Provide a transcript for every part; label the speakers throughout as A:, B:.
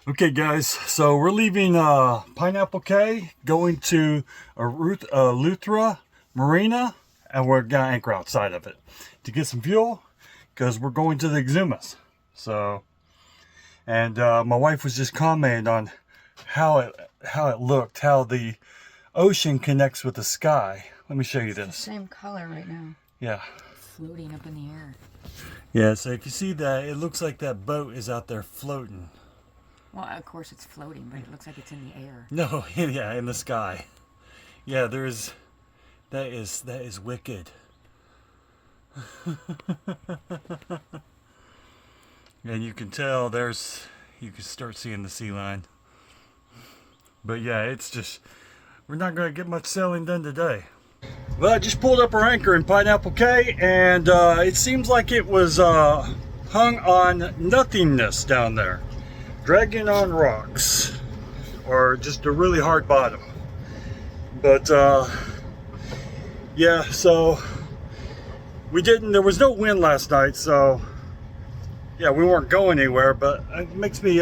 A: Okay guys, so we're leaving Pineapple Cay, going to Luthra Marina, and we're gonna anchor outside of it to get some fuel because we're going to the Exumas. So, and my wife was just commenting on how it looked, how the ocean connects with the sky. Let me show you this.
B: Same color right now.
A: Yeah.
B: Floating up in the air.
A: Yeah, so if you see that, it looks like that boat is out there floating.
B: Well, of course it's floating, but it looks like it's in the air.
A: No, yeah, in the sky. Yeah, that is wicked. And you can tell you can start seeing the sea line. But yeah, it's just, we're not going to get much sailing done today. Well, I just pulled up our anchor in Pineapple Cay, and it seems like it was hung on nothingness down there. Dragging on rocks, or just a really hard bottom. But yeah, so there was no wind last night, so yeah, we weren't going anywhere. But it makes me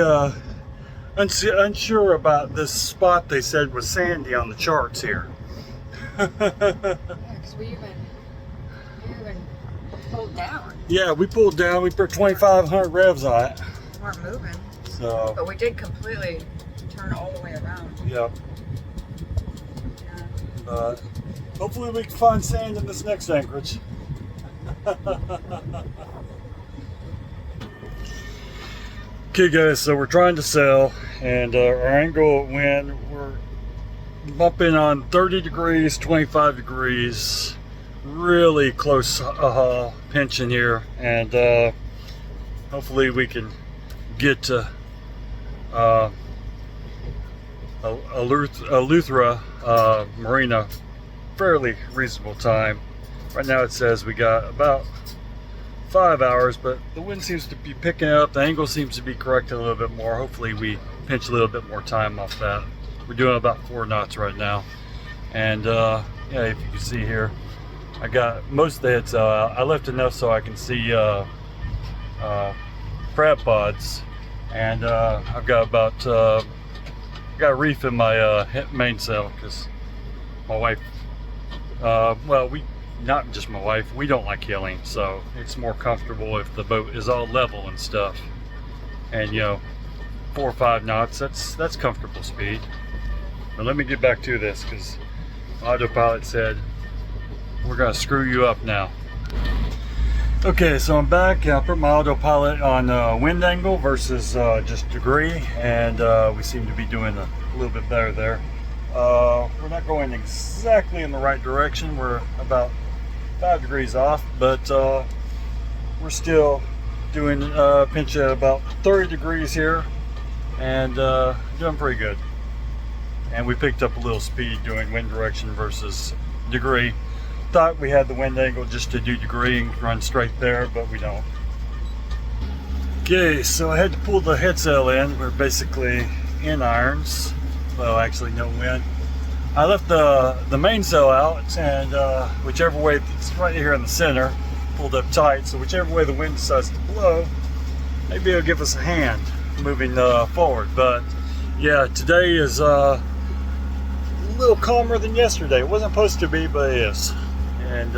A: unsure about this spot they said was sandy on the charts here.
B: Yeah, because we even pulled down.
A: Yeah, we pulled down. We put 2,500 revs on it.
B: We weren't moving.
A: So,
B: but we did completely turn all the way around.
A: Yep.
B: Yeah.
A: But hopefully we can find sand in this next anchorage. Okay guys, so we're trying to sail, and our angle of wind, we're bumping on 30 degrees, 25 degrees, really close pinching here, and hopefully we can get to Luthra Marina fairly reasonable time. Right now it says we got about 5 hours, but the wind seems to be picking up. The angle seems to be correcting a little bit more. Hopefully we pinch a little bit more time off that. We're doing about 4 knots right now, and yeah, if you can see here, I got most of the hits. I left enough so I can see crab pods, and I've got about got a reef in my mainsail because my wife, well, not just my wife, we don't like heeling, so it's more comfortable if the boat is all level and stuff. And you know, 4 or 5 knots, that's comfortable speed. But let me get back to this because autopilot said we're gonna screw you up now. Okay, so I'm back. I put my autopilot on wind angle versus just degree, and we seem to be doing a little bit better there. We're not going exactly in the right direction. We're about 5 degrees off, but we're still doing pinch at about 30 degrees here, and doing pretty good. And we picked up a little speed doing wind direction versus degree. Thought we had the wind angle just to do degree and run straight there, but we don't. Okay, so I had to pull the headsail in. We're basically in irons. Well, actually no wind. I left the mainsail out, and whichever way, it's right here in the center, pulled up tight, so whichever way the wind decides to blow, maybe it'll give us a hand moving forward. But yeah, today is a little calmer than yesterday. It wasn't supposed to be, but it is. And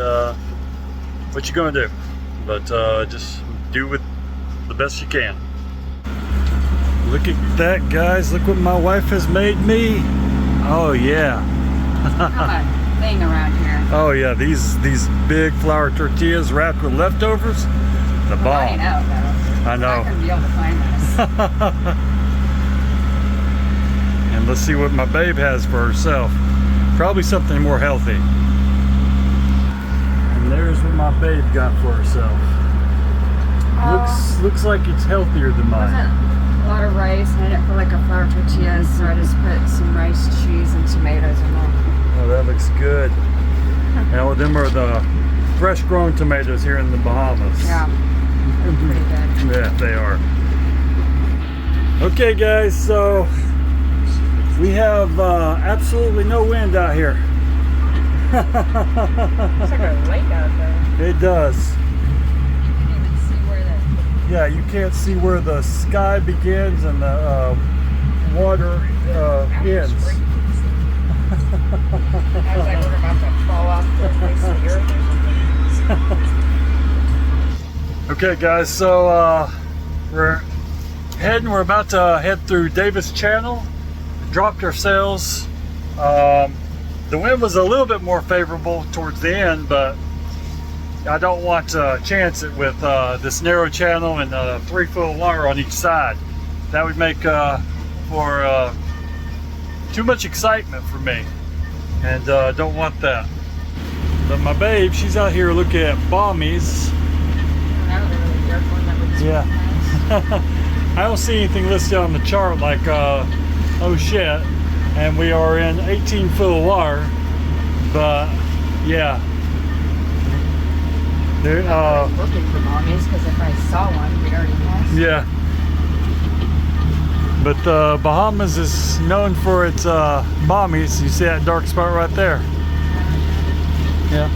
A: what you gonna do? But just do with the best you can. Look at that, guys. Look what my wife has made me. Oh yeah.
B: Come a thing around here.
A: Oh yeah, these big flour tortillas wrapped with leftovers. The bomb.
B: I know, though.
A: I know.
B: I'm not gonna be able to find this.
A: And let's see what my babe has for herself. Probably something more healthy. And there's what my babe got for herself. Looks like it's healthier than mine.
B: A lot of rice, and I didn't feel like a flour tortilla, so I just put some rice, cheese, and tomatoes in them.
A: Oh, that looks good. Now, them are the fresh grown tomatoes here in the Bahamas.
B: Yeah, they're pretty good.
A: Yeah, they are. Okay, guys, so we have absolutely no wind out here.
B: It's like a lake out there.
A: It does.
B: You can even see where
A: yeah, you can't see where the sky begins and the water ends.
B: I was like, we're about to fall off the face of the earth or something.
A: Okay, guys, so we're about to head through Davis Channel. Dropped our sails. The wind was a little bit more favorable towards the end, but I don't want to chance it with this narrow channel and 3 foot of water on each side. That would make for too much excitement for me, and don't want that. But my babe, she's out here looking at bommies. Yeah. I don't see anything listed on the chart like oh shit, and we are in 18 foot of water, but yeah. There,
B: looking for mommies, because if I saw one, we'd already passed.
A: yeah. But Bahamas is known for its mommies. You see that dark spot right there? Yeah.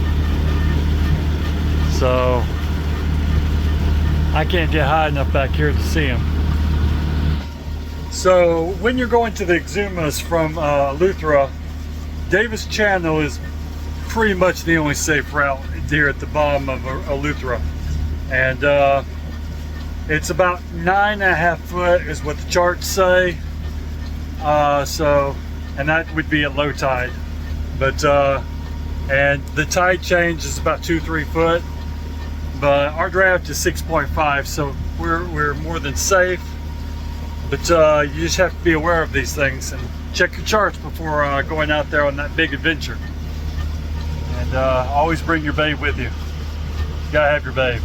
A: So I can't get high enough back here to see them. So when you're going to the Exumas from Luthra, Davis Channel is pretty much the only safe route here at the bottom of Eleuthera, and it's about 9.5 foot is what the charts say. So, and that would be at low tide, but and the tide change is about 2-3 foot, but our draft is 6.5, so we're more than safe. But you just have to be aware of these things and check your charts before going out there on that big adventure. And always bring your babe with you. You gotta have your babe.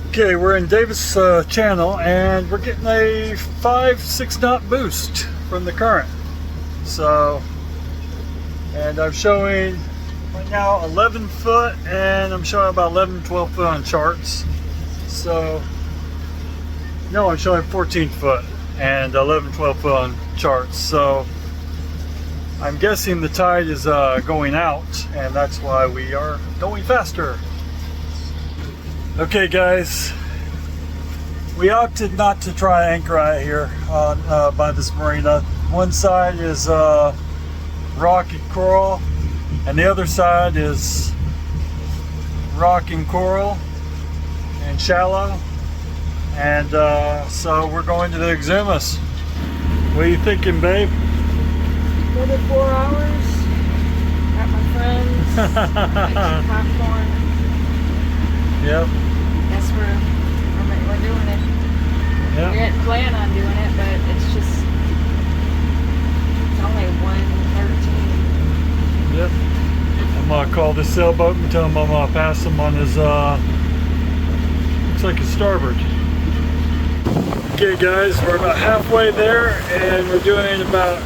A: Okay, we're in Davis Channel, and we're getting a 5-6 knot boost from the current. So, and I'm showing right now 11 foot, and I'm showing about 11-12 foot on charts. So, no, I'm showing 14 foot and 11-12 foot on charts. So I'm guessing the tide is going out, and that's why we are going faster. Okay guys, we opted not to try anchor out here on by this marina. One side is rock and coral, and the other side is rock and coral and shallow. And so we're going to the Exumas. What are you thinking, babe?
B: Another 4 hours at my friend's. Ate some popcorn.
A: Yep.
B: Guess we're doing it.
A: Yep.
B: We didn't plan on doing it, but it's just, it's only 1:13.
A: Yep. I'm gonna call this sailboat and tell him I'm gonna pass him on his looks like his starboard. Okay guys, we're about halfway there, and we're doing about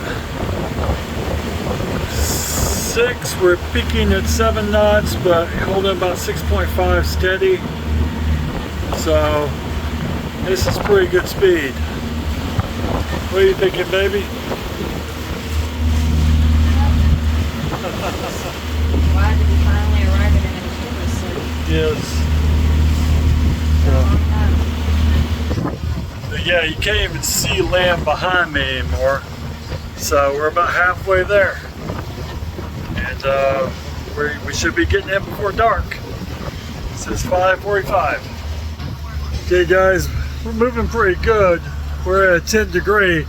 A: 6. We're peaking at 7 knots, but holding about 6.5 steady. So this is pretty good speed. What are you thinking, baby?
B: Glad to be finally arriving in Exumas.
A: Yes. Yeah, you can't even see land behind me anymore. So we're about halfway there. And we should be getting in before dark. It says 5:45. Okay guys, we're moving pretty good. We're at 10 degree,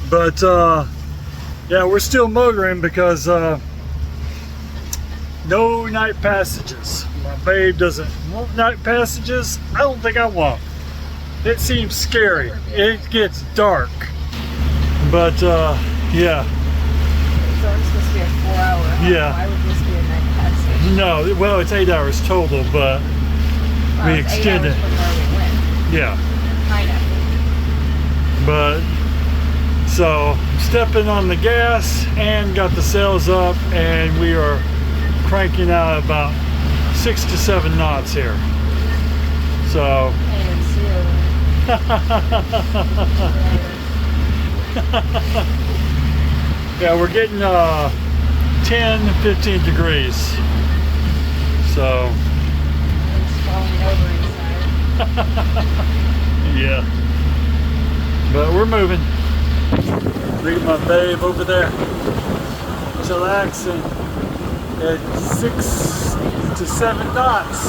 A: but yeah, we're still motoring because no night passages. My babe doesn't want night passages. I don't think I want. It seems scary. It gets dark. But yeah.
B: So it's supposed to be a 4 hour.
A: Yeah.
B: Why would this be a night passage?
A: No, well, it's 8 hours total, but
B: Well,
A: we
B: it's 8
A: extended.
B: hours from where we went.
A: Yeah.
B: Kind of.
A: But so stepping on the gas and got the sails up, and we are cranking out about 6 to 7 knots here. So
B: And zero.
A: yeah, we're getting 10-15 degrees. So
B: It's falling over inside.
A: Yeah. But we're moving. Look at my babe over there. Chillaxing at 6 to 7 knots.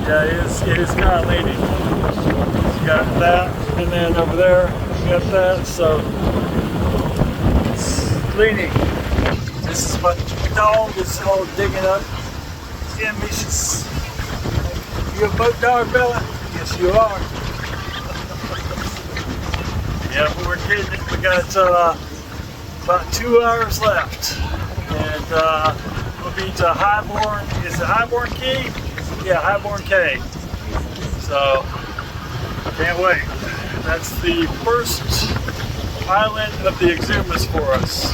A: Yeah, it is kind of leaning. You got that, and then over there, you got that, so it's leaning. This is my dog is all digging up. Yeah, Misha's. You a boat dog, Bella? Yes, you are. Yeah, but we're getting it. We got about 2 hours left. And we'll be to Highborn. Is it Highborn Key? Yeah, Highborn Key. So, can't wait. That's the first island of the Exumas for us.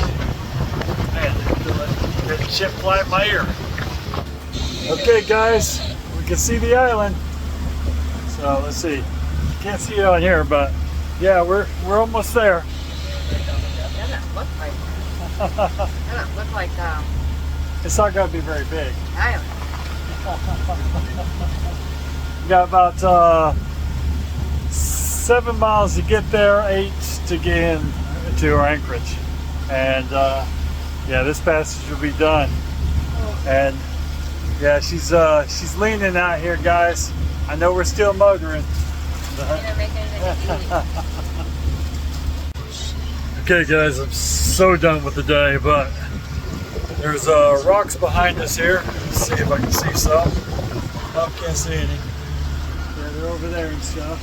A: Man, that ship fly in my ear. Okay, guys, we can see the island. So let's see. Can't see it on here, but yeah, we're almost there.
B: Doesn't look like. Doesn't look like
A: It's not gonna be very big.
B: island.
A: We got about 7 miles to get there, 8 to get in to our anchorage, and yeah, this passage will be done. And yeah, she's leaning out here, guys. I know we're still motoring. Okay, guys, I'm so done with the day, but there's rocks behind us here. Let's see if I can see some. Oh, can't see any. Yeah, they're over there and stuff.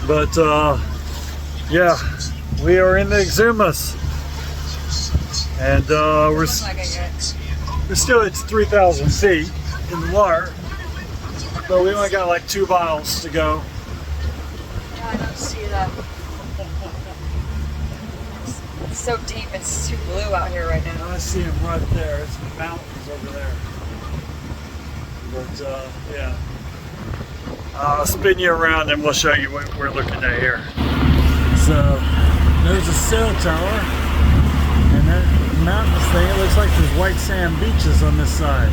A: But yeah, we are in the Exumas, and we're still at 3,000 feet in the water, but we only got like 2 miles to go.
B: Yeah, I don't see that. It's so deep, it's too blue out here right now.
A: I see them right there. It's the mountains over there. But yeah, I'll spin you around and we'll show you what we're looking at here. So there's a sail tower, and that mountains thing, it looks like there's white sand beaches on this side.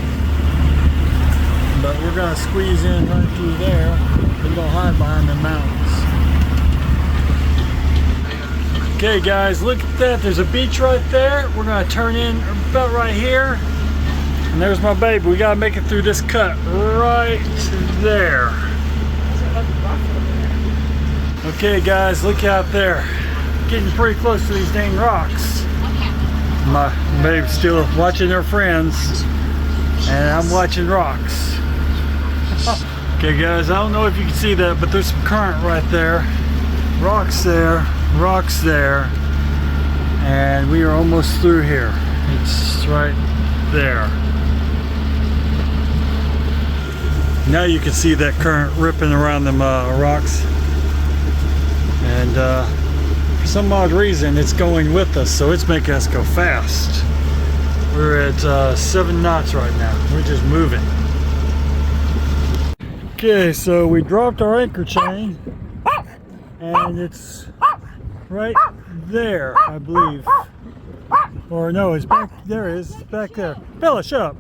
A: But we're gonna squeeze in right through there. We're gonna hide behind the mountains. Okay, guys, look at that. There's a beach right there. We're gonna turn in about right here. And there's my baby. We gotta make it through this cut right there. Okay, guys, look out there. Getting pretty close to these dang rocks. My babe's still watching her friends, and I'm watching rocks. Okay, guys, I don't know if you can see that, but there's some current right there. Rocks there, rocks there, and we are almost through here. It's right there. Now you can see that current ripping around them rocks, and for some odd reason it's going with us, so it's making us go fast. We're at 7 knots right now. We're just moving. Okay, so we dropped our anchor chain, and it's right there, I believe. Or no, it's back there. It's back there. Bella, shut up.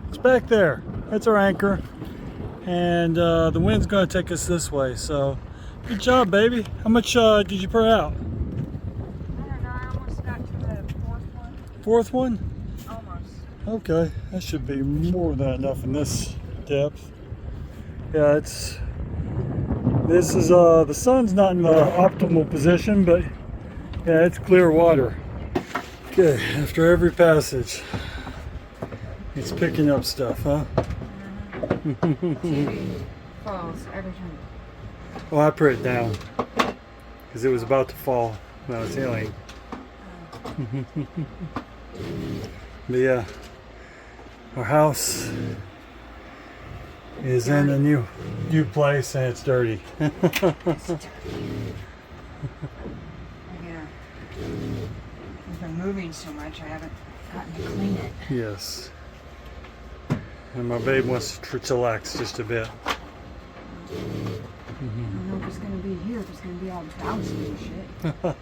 A: It's back there. That's our anchor. And the wind's going to take us this way. So, good job, baby. How much did you put out?
B: I don't know, I almost got to the 4th one.
A: 4th one?
B: Almost.
A: Okay, that should be more than enough in this depth. Yeah, this is the sun's not in the optimal position, but yeah, it's clear water. Okay, after every passage, it's picking up stuff, huh?
B: TV falls every time.
A: Well, I put it down because it was about to fall when I was healing. But yeah, our house is in a new place, and it's dirty.
B: It's dirty. Yeah. We've been moving so much, I haven't gotten to clean it.
A: Yes. And my babe wants to chillax just a bit.
B: I don't know if it's going to be here, if it's going to be all bouncy and shit.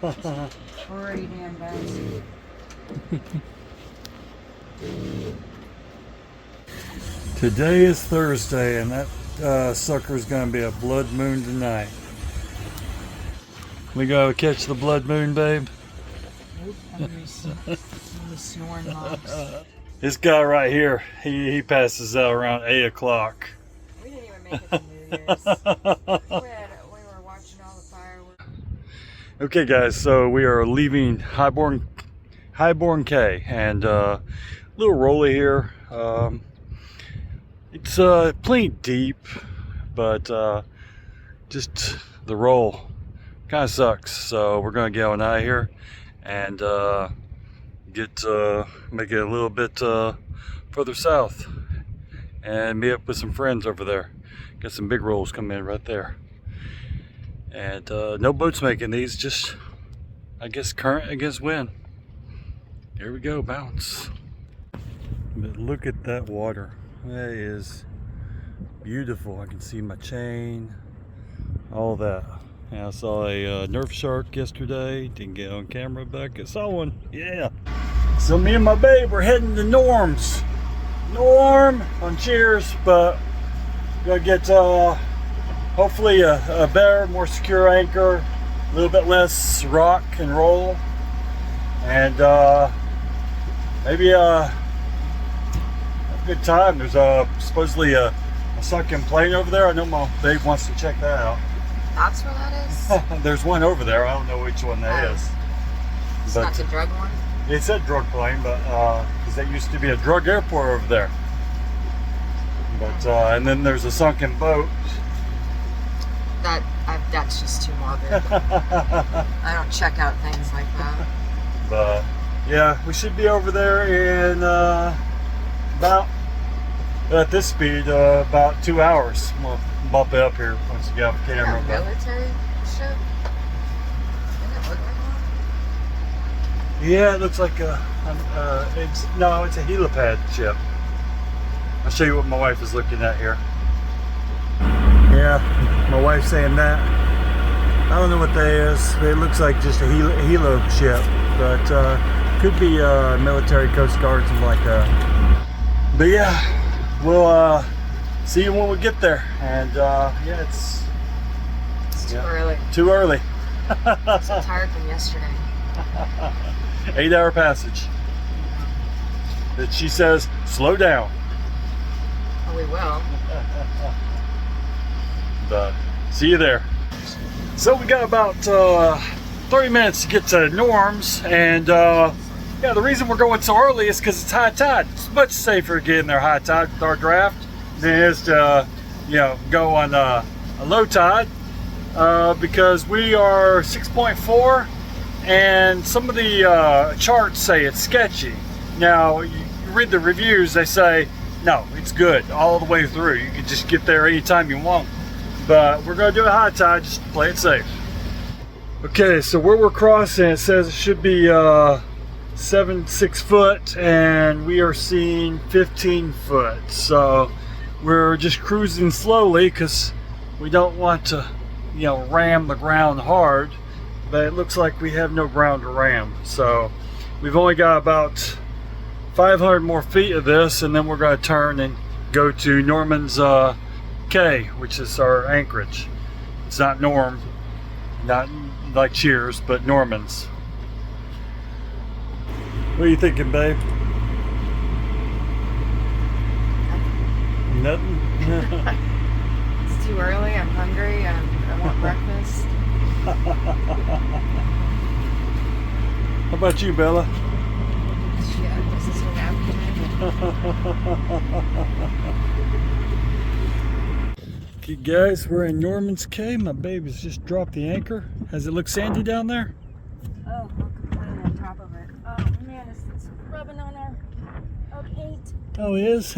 B: It's already damn bouncy.
A: Today is Thursday, and that sucker's gonna be a blood moon tonight. We gotta catch the blood moon, babe.
B: Snoring moms.
A: This guy right here, he passes out around 8 o'clock.
B: We didn't even make it to New Year's. We were watching all the fireworks.
A: Okay, guys, so we are leaving Highborn Key, and little rolly here. It's plenty deep, but just the roll kind of sucks. So we're gonna get on out of here and make it a little bit further south and meet up with some friends over there. Got some big rolls coming in right there, and no boats making these, just I guess current against wind. Here we go, bounce. But look at that water. That is beautiful. I can see my chain, all that. And I saw a nerf shark yesterday. Didn't get on camera, but I saw one. Yeah. So me and my babe were heading to Norm's. Norm on Cheers, but gonna get hopefully a better, more secure anchor, a little bit less rock and roll, and maybe a good time. There's supposedly a sunken plane over there. I know my babe wants to check that out.
B: That's where that is?
A: There's one over there. I don't know which one that is.
B: It's
A: But
B: not the drug one?
A: it said drug plane, but because that used to be a drug airport over there. But and then there's a sunken boat.
B: That's just too morbid. I don't check out things like that.
A: But yeah, we should be over there in about, at this speed, about 2 hours. We'll bump it up here once you get off the camera.
B: Is that a military ship? Doesn't it look like one?
A: Yeah, it looks like it's a helipad ship. I'll show you what my wife is looking at here. Yeah, my wife's saying that. I don't know what that is. It looks like just a helo ship, but could be military, Coast Guard, something like that. But yeah, we'll see you when we get there. And yeah, it's
B: Too early.
A: Too early.
B: I'm so tired from yesterday.
A: 8-hour passage. That she says, slow down.
B: Oh, we will.
A: But see you there. So we got about 30 minutes to get to Norm's, and yeah, the reason we're going so early is because it's high tide. It's much safer to get in there high tide with our draft than it is to, go on a low tide, because we are 6.4, and some of the charts say it's sketchy. Now, you read the reviews, they say, no, it's good all the way through. You can just get there anytime you want. But we're going to do a high tide just to play it safe. Okay, so where we're crossing, it says it should be 6 foot, and we are seeing 15 foot. So we're just cruising slowly because we don't want to, ram the ground hard. But it looks like we have no ground to ram. So we've only got about 500 more feet of this, and then we're going to turn and go to Norman's Cay, which is our anchorage. It's not Norm, not like Cheers, but Norman's. What are you thinking, babe? Nothing?
B: It's too early. I'm hungry. I want breakfast.
A: How about you, Bella?
B: Shit, this is what
A: Okay, guys, we're in Norman's Cay. My baby's just dropped the anchor. Does it look sandy down there?
B: Oh, look, right on top of it. Oh man, it's rubbing on our paint.
A: Oh, it is?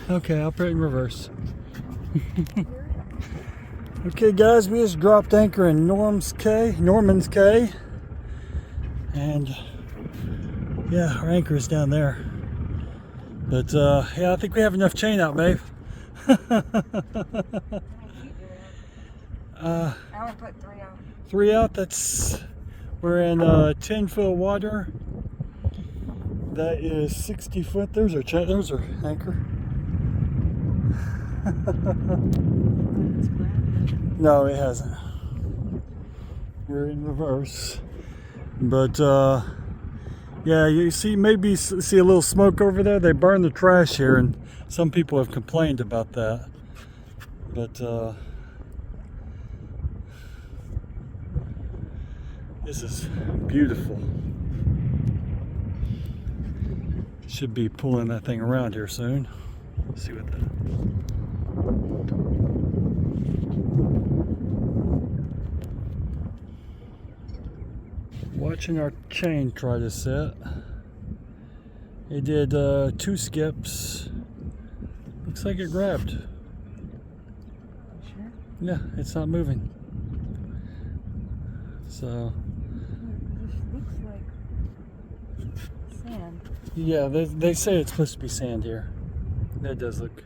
A: Okay, I'll put it in reverse. Okay, guys, we just dropped anchor in Norman's Cay. And yeah, our anchor is down there. But yeah, I think we have enough chain out, babe.
B: I only put 3 out.
A: 3 out, we're in 10 foot water. That is 60 foot. There's our there's our anchor. No, it hasn't. We're in reverse. But yeah, you see, maybe see a little smoke over there. They burn the trash here, and some people have complained about that. But this is beautiful. Should be pulling that thing around here soon. Let's see what that. Watching our chain try to set. It did 2 skips. Looks like it grabbed.
B: Sure.
A: Yeah, it's not moving. So.
B: This looks like sand.
A: Yeah, they say it's supposed to be sand here. That does look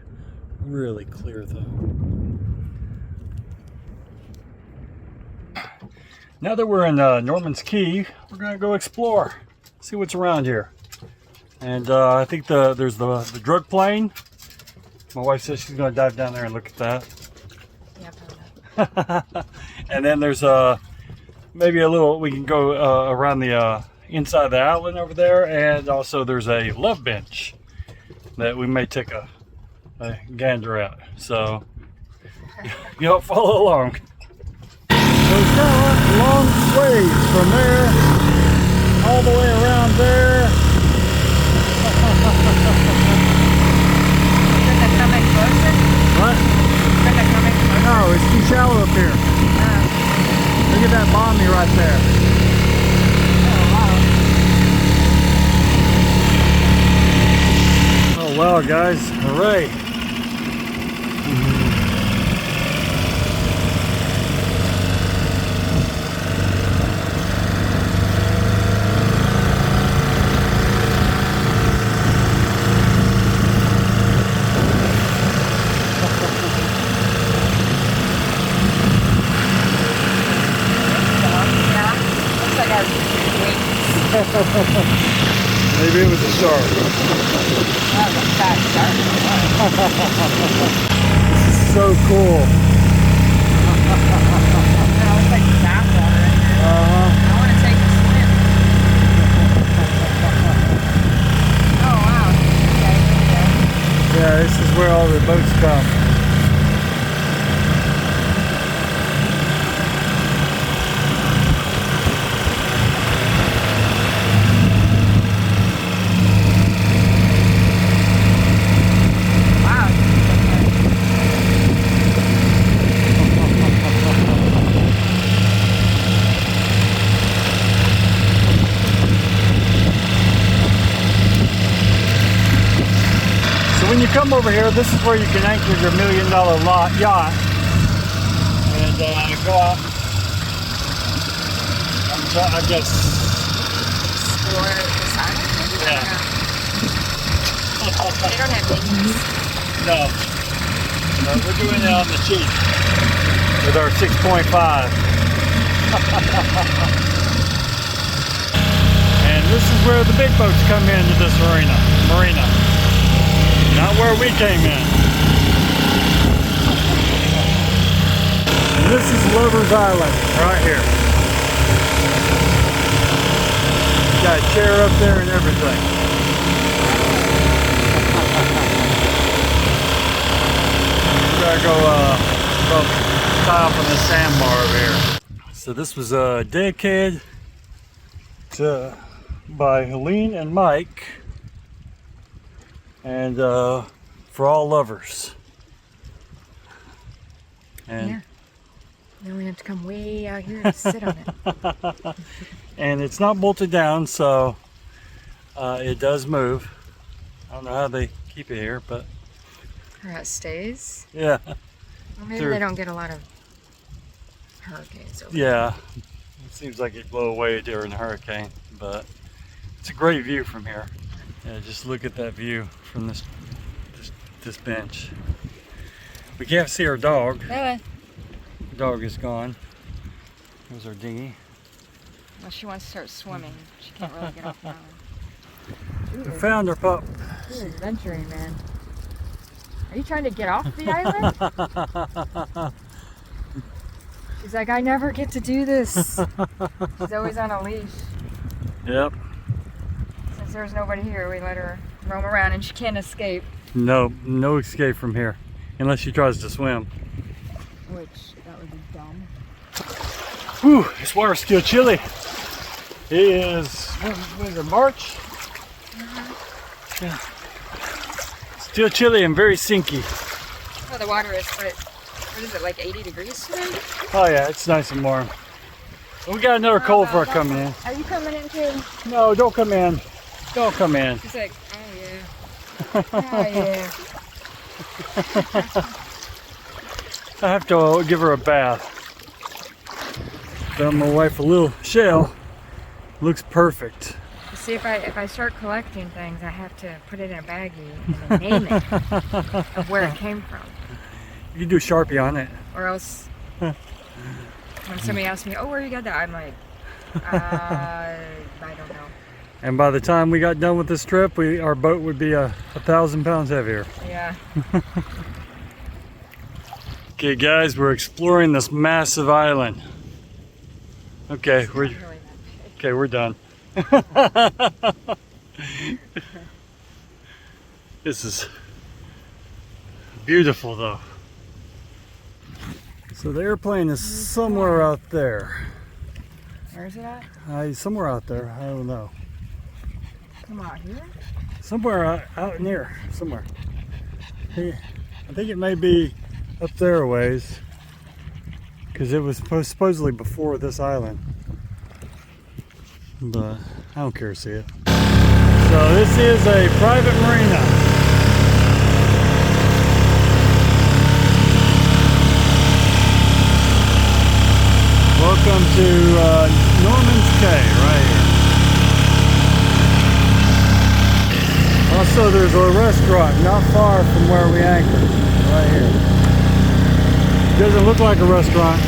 A: really clear though. Now that we're in Norman's Key, we're gonna go explore, see what's around here. And I think there's the drug plane. My wife says she's gonna dive down there and look at that.
B: Yeah,
A: And then there's maybe a little, we can go around the inside the outlet over there, and also there's a love bench that we may take a gander at. So you'll follow along. So it's kind of a long ways from there all the way around there.
B: Is it coming closer?
A: What?
B: Is it coming closer?
A: No, it's too shallow up here. Look at that bommy right there. Oh wow, guys, hooray. Maybe it was a shark.
B: That was a fat shark.
A: This is so cool.
B: That looks like bathwater in here. I want to take a swim. Oh wow. Okay, here we go.
A: Yeah, this is where all the boats come. When you come over here, this is where you can anchor your $1 million yacht and go out. I guess.
B: Explore this island?
A: Yeah.
B: They don't have dinghies.
A: No, we're doing it on the cheap with our 6.5. And this is where the big boats come into this marina. Not where we came in. And this is Lover's Island, right here. Got a chair up there and everything. We gotta go tie up on the sandbar over here. So this was dedicated by Helene and Mike. And for all lovers. And
B: Yeah. Then we have to come way out here to sit on it.
A: and it's not bolted down, so it does move. I don't know how they keep it here, but
B: Or it stays.
A: yeah.
B: Well, maybe
A: They're-
B: they don't get a lot of hurricanes over
A: Yeah. It seems like it blew away during the hurricane, but it's a great view from here. Yeah, just look at that view from this bench. We can't see our dog.
B: there.
A: The dog is gone. There's our dinghy.
B: Well, she wants to start swimming. She can't really get off the island. We
A: found our pup.
B: You're adventuring, man. Are you trying to get off the island? She's like, I never get to do this. She's always on a leash.
A: Yep.
B: Since there's nobody here, we let her roam around and she can't escape.
A: No escape from here. Unless she tries to swim.
B: Which, that would be dumb.
A: Whew, this water's still chilly. It is, what is it, March? Yeah. Still chilly and very sinky.
B: Oh, the water is, but what is it, like 80 degrees today?
A: Oh yeah, it's nice and warm. We got another cold front coming in.
B: Are you coming in too?
A: No, don't come in. Don't come in.
B: She's like, oh yeah. Oh yeah.
A: I have to give her a bath. Got my wife a little shell. Looks perfect.
B: See, if I start collecting things, I have to put it in a baggie and then name it of where it came from.
A: You can do Sharpie on it.
B: Or else, when somebody asks me, oh, where you got that? I'm like, I don't know.
A: And by the time we got done with this trip, our boat would be 1,000 pounds heavier.
B: Yeah.
A: Okay, guys, we're exploring this massive island. Okay, we're done. This is beautiful, though. So the airplane is somewhere out there.
B: Where is it at?
A: Somewhere out there. I don't know.
B: Come out here?
A: Somewhere out near. Somewhere. I think it may be up there a ways, because it was supposedly before this island. But I don't care to see it. So this is a private marina. Welcome to Norman's Cay, right here. Also, there's a restaurant not far from where we anchored, right here. Doesn't look like a restaurant.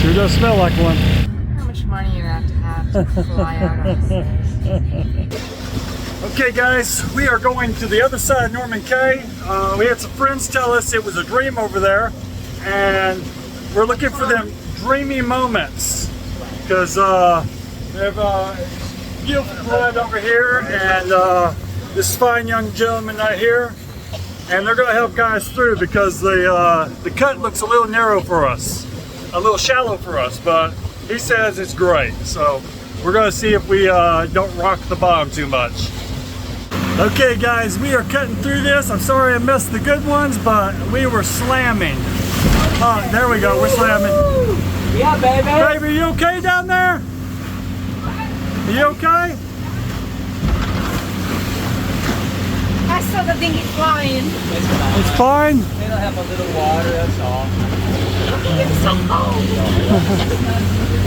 A: Sure does smell like one.
B: How much money you have to fly out on this?
A: Okay guys, we are going to the other side of Norman Cay. We had some friends tell us it was a dream over there, and we're looking for them dreamy moments, because we have a beautiful bride over here and this fine young gentleman right here, and they're going to help guide us through, because the cut looks a little narrow for us, a little shallow for us, but he says it's great. So we're going to see if we don't rock the bottom too much. Okay guys, we are cutting through this. I'm sorry I missed the good ones, but we were slamming. Oh, there we go, we're slamming.
C: Yeah, baby.
A: Baby, you okay down there? Are you okay?
B: I saw the thing is flying.
A: It's fine?
C: They don't have a little water, that's all.
B: It's so cold.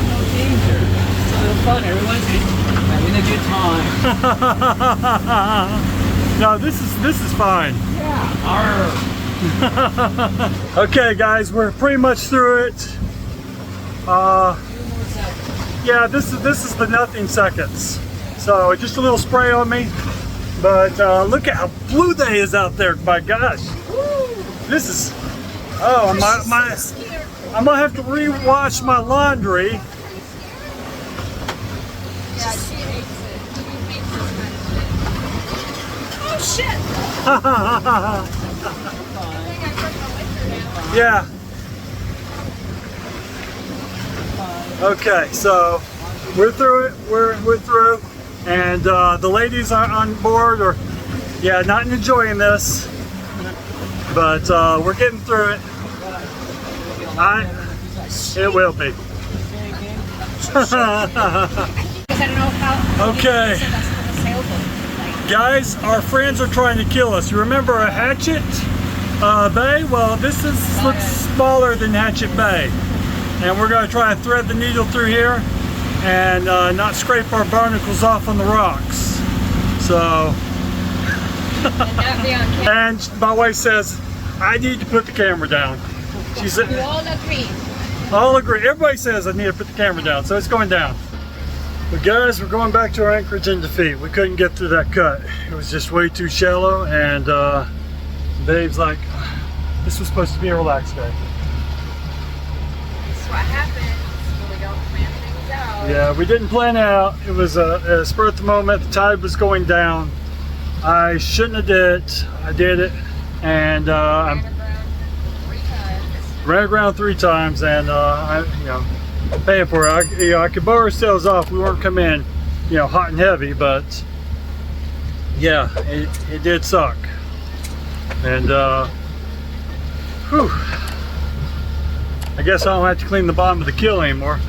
C: No danger. It's a little fun. Everyone's having a good time.
A: No, this is fine.
C: Yeah.
A: Okay guys, we're pretty much through it. Yeah, this is the nothing seconds. So just a little spray on me. But look at how blue that is out there, my gosh. This is, oh, I'm gonna have to re-wash my laundry.
B: Yeah, she hates it. Oh shit!
A: Yeah. Okay, so we're through it. We're through, and the ladies are on board, or yeah, not enjoying this, but we're getting through it. It will be. Okay. Guys, our friends are trying to kill us. You remember a Hatchet Bay? Well, this looks smaller than Hatchet Bay. And we're going to try and thread the needle through here and not scrape our barnacles off on the rocks. So, and my wife says, I need to put the camera down. She said,
B: We all agree.
A: I'll agree. Everybody says I need to put the camera down, so it's going down. But guys, we're going back to our anchorage in defeat. We couldn't get through that cut. It was just way too shallow, and Dave's like, this was supposed to be a relaxed day.
B: That's what happens when we don't plan things out.
A: Yeah, we didn't plan out. It was a spur at the moment. The tide was going down. I shouldn't have did it. I did it, and I ran aground 3 times, and I, paying for it. I could bow our sails off. We weren't coming in, hot and heavy, but yeah, it did suck. And whew, I guess I don't have to clean the bottom of the keel anymore.